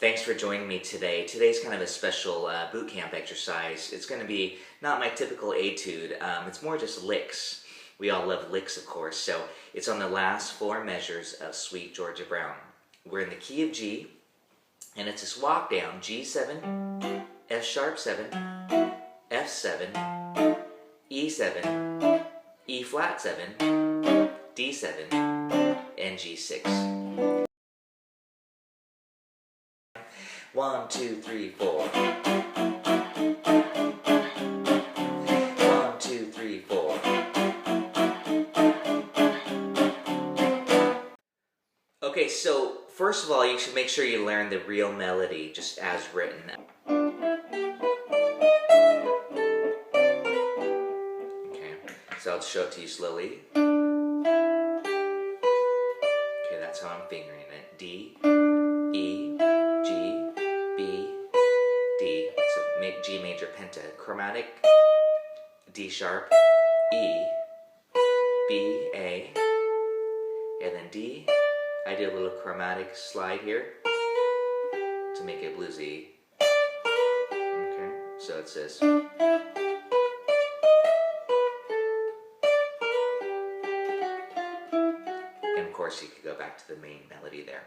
Thanks for joining me today. Today's kind of a special boot camp exercise. It's going to be not my typical etude. It's more just licks. We all love licks, of course. So it's on the last 4 measures of Sweet Georgia Brown. We're in the key of G, and it's this walk down: G7, F sharp 7, F7, E7, E flat 7, D7, and G6. 1, 2, 3, 4. 1, 2, 3, 4. Okay, so first of all, you should make sure you learn the real melody just as written. Okay, so I'll show it to you slowly. Okay, that's how I'm fingering it. D, E, G, B, D, so G major penta, chromatic, D sharp, E, B, A, and then D. I did a little chromatic slide here to make it bluesy. Okay, so it says. And of course you could go back to the main melody there.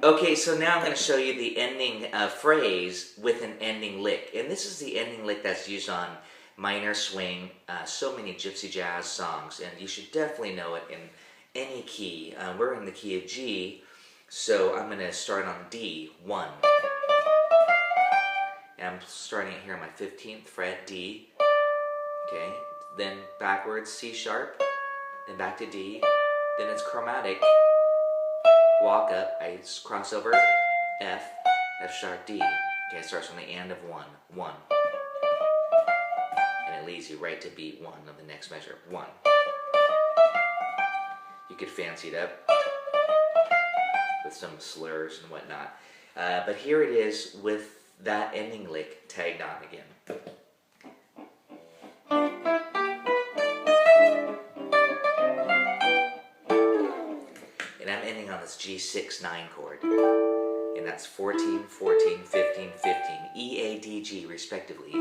Okay, so now I'm going to show you the ending phrase with an ending lick. And this is the ending lick that's used on minor swing, so many gypsy jazz songs, and you should definitely know it in any key. We're in the key of G, so I'm going to start on D, 1. And I'm starting it here on my 15th fret, D. Okay, then backwards, C sharp, then back to D, then it's chromatic. Walk up, I cross over, F, F sharp, D. Okay, it starts from the end of 1, 1. And it leads you right to beat 1 of the next measure, 1. You could fancy it up with some slurs and whatnot. But here it is with that ending lick tagged on again. And I'm ending on this G6-9 chord. And that's 14, 14, 15, 15, E, A, D, G respectively.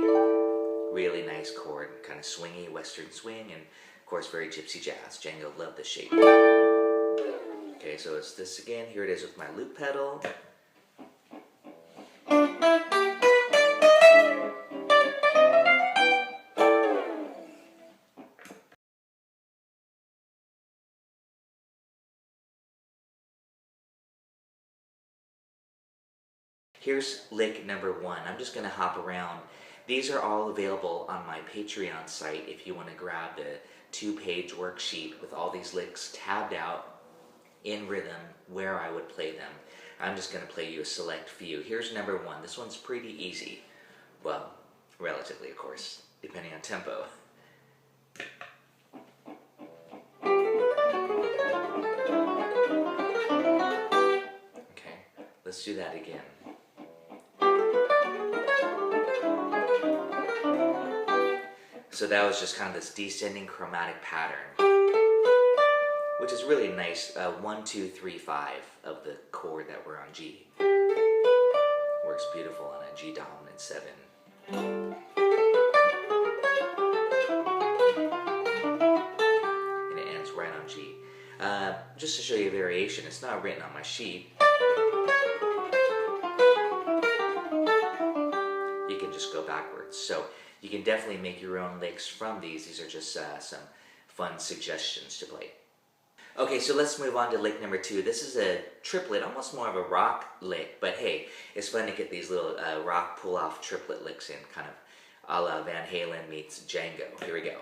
Really nice chord, kind of swingy, western swing, and of course very gypsy jazz. Django loved this shape. Okay, so it's this again. Here it is with my loop pedal. Here's lick number 1. I'm just going to hop around. These are all available on my Patreon site if you want to grab the 2-page worksheet with all these licks tabbed out in rhythm where I would play them. I'm just going to play you a select few. Here's number 1. This one's pretty easy. Well, relatively, of course, depending on tempo. Okay, let's do that again. So that was just kind of this descending chromatic pattern, which is really nice. 1, 2, 3, 5 of the chord that we're on G. Works beautiful on a G dominant 7. And it ends right on G. Just to show you a variation, it's not written on my sheet. You can just go backwards. So you can definitely make your own licks from these. These are just some fun suggestions to play. Okay, so let's move on to lick number 2. This is a triplet, almost more of a rock lick, but hey, it's fun to get these little rock pull-off triplet licks in, kind of a la Van Halen meets Django. Here we go.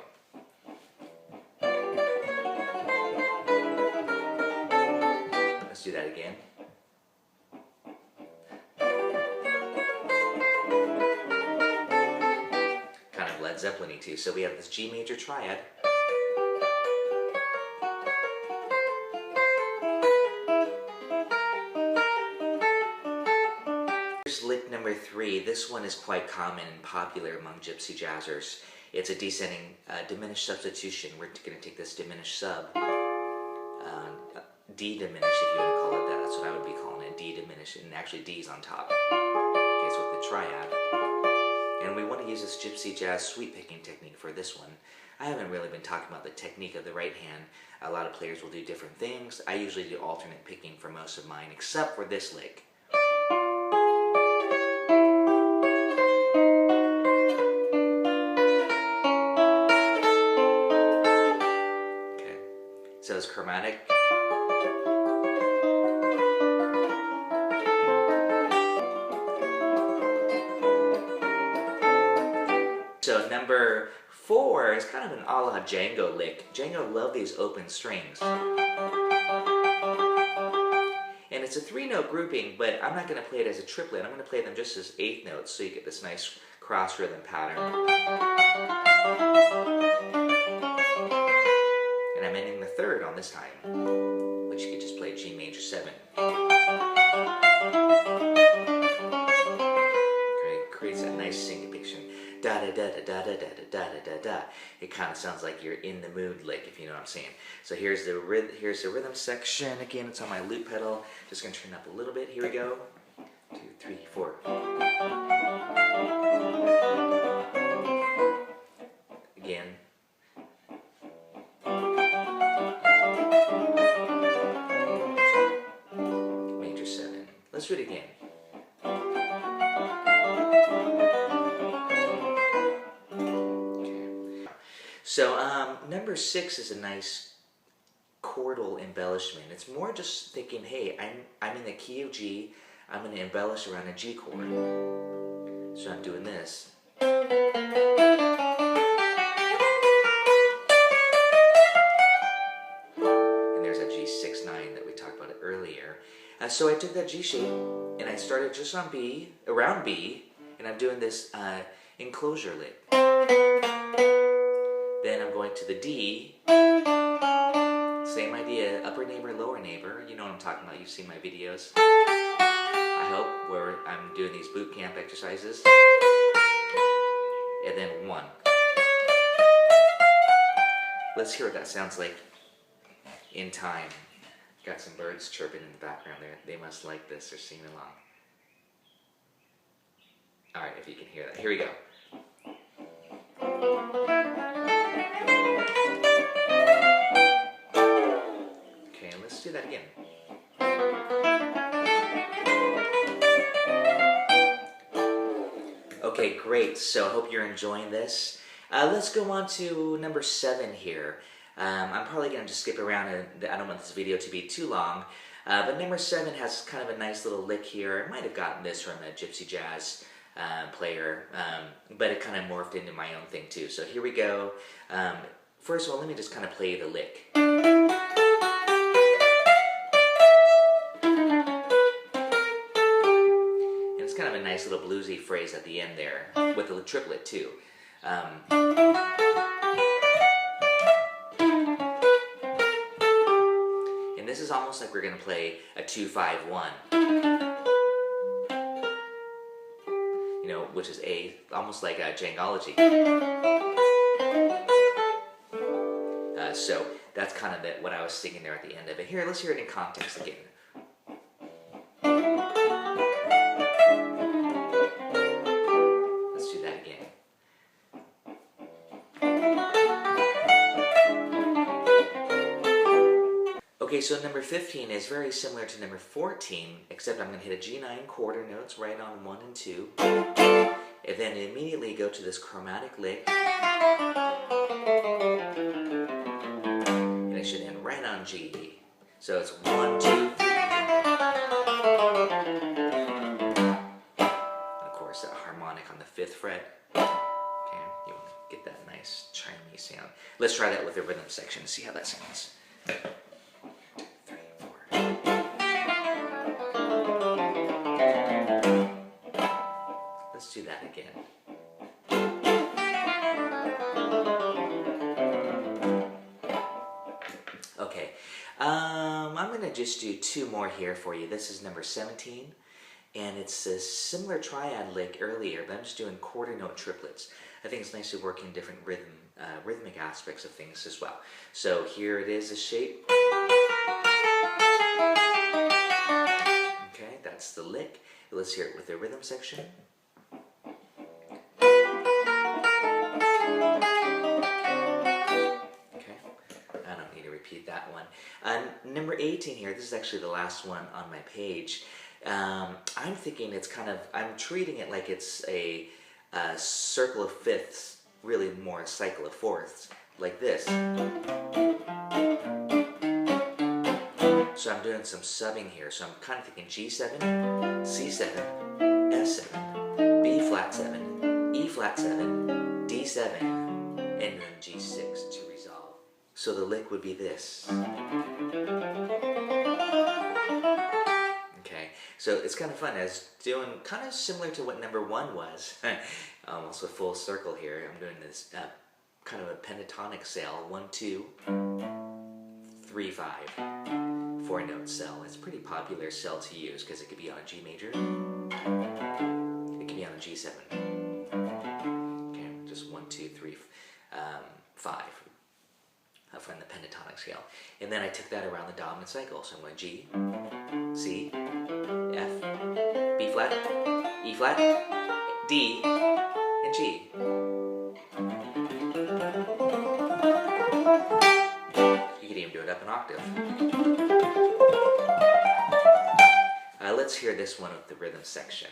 Let's do that again. Led Zeppelin-y too. So we have this G major triad. Here's lick number 3. This one is quite common and popular among gypsy jazzers. It's a descending diminished substitution. We're going to take this diminished sub D diminished, if you want to call it that. That's what I would be calling it, D diminished, and actually D's on top. Okay, so with the triad. And we want to use this Gypsy jazz sweep picking technique for this one. I haven't really been talking about the technique of the right hand. A lot of players will do different things. I usually do alternate picking for most of mine, except for this lick. Okay, so it's chromatic. So number 4 is kind of an a la Django lick. Django loved these open strings. And it's a 3-note grouping, but I'm not going to play it as a triplet. I'm going to play them just as 8th notes, so you get this nice cross rhythm pattern. And I'm ending the 3rd on this time, which you could just play G major 7. Okay, creates that nice syncopation. Da da da da da da da da da da. It kind of sounds like you're in the mood lick, if you know what I'm saying. So here's the rhythm section. Again, it's on my loop pedal. Just gonna turn it up a little bit. Here we go. 2, 3, 4. Again. Major 7. Let's do it again. So number 6 is a nice chordal embellishment. It's more just thinking, hey, I'm in the key of G, I'm going to embellish around a G chord. So I'm doing this. And there's that G6-9 that we talked about earlier. So I took that G shape and I started just on B, around B, and I'm doing this enclosure lick. Then I'm going to the D, same idea, upper neighbor, lower neighbor, you know what I'm talking about, you've seen my videos, I hope, where I'm doing these boot camp exercises, and then 1. Let's hear what that sounds like in time. Got some birds chirping in the background there, they must like this, they're singing along. Alright, if you can hear that, here we go. Let's do that again. Okay, great. So I hope you're enjoying this. Let's go on to number 7 here. I'm probably going to just skip around, and I don't want this video to be too long. But number 7 has kind of a nice little lick here. I might have gotten this from a Gypsy jazz player, but it kind of morphed into my own thing too. So here we go. First of all, let me just kind of play the lick. Kind of a nice little bluesy phrase at the end there, with the triplet too. And this is almost like we're going to play a 2-5-1. You know, which is almost like a Djangology. So that's kind of what I was singing there at the end of it. Here, let's hear it in context again. Okay, so number 15 is very similar to number 14, except I'm going to hit a G9 quarter notes right on 1 and 2, and then immediately go to this chromatic lick, and it should end right on G. So it's 1, 2, 3, and of course that harmonic on the 5th fret. Okay, you want to get that nice chimey sound. Let's try that with the rhythm section and see how that sounds. Let's do that again. Okay, I'm going to just do 2 more here for you. This is number 17, and it's a similar triad lick earlier, but I'm just doing quarter note triplets. I think it's nice to work in different rhythmic aspects of things as well. So here it is, the shape. let's hear it with the rhythm section. I don't need to repeat that one. Number 18 here, this is actually the last one on my page. I'm thinking it's kind of, I'm treating it like it's a circle of fifths, really more a cycle of fourths, like this. So I'm doing some subbing here, so I'm kind of thinking G7, C7, F7, B flat 7, E flat 7, D7, and then G6 to resolve. So the lick would be this. Okay, so it's kind of fun. As doing kind of similar to what number 1 was. Almost a full circle here. I'm doing this kind of a pentatonic scale. 1, 2, 3, 5. 4-note scale. It's a pretty popular scale to use because it could be on a G major. It could be on a G7. Okay, just 1, 2, 3, 5. From the pentatonic scale. And then I took that around the dominant cycle. So I'm going G, C, F, B flat, E flat, D, and G. You could even do it up an octave. Let's hear this one with the rhythm section.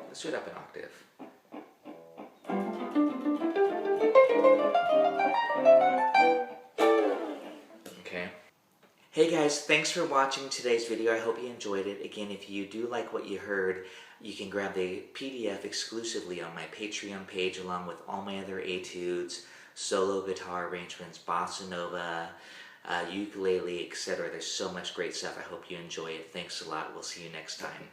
Let's do it up an octave. Okay. Hey guys, thanks for watching today's video. I hope you enjoyed it. Again, if you do like what you heard, you can grab the PDF exclusively on my Patreon page along with all my other etudes, solo guitar arrangements, bossa nova, ukulele, etc. There's so much great stuff. I hope you enjoy it. Thanks a lot. We'll see you next time.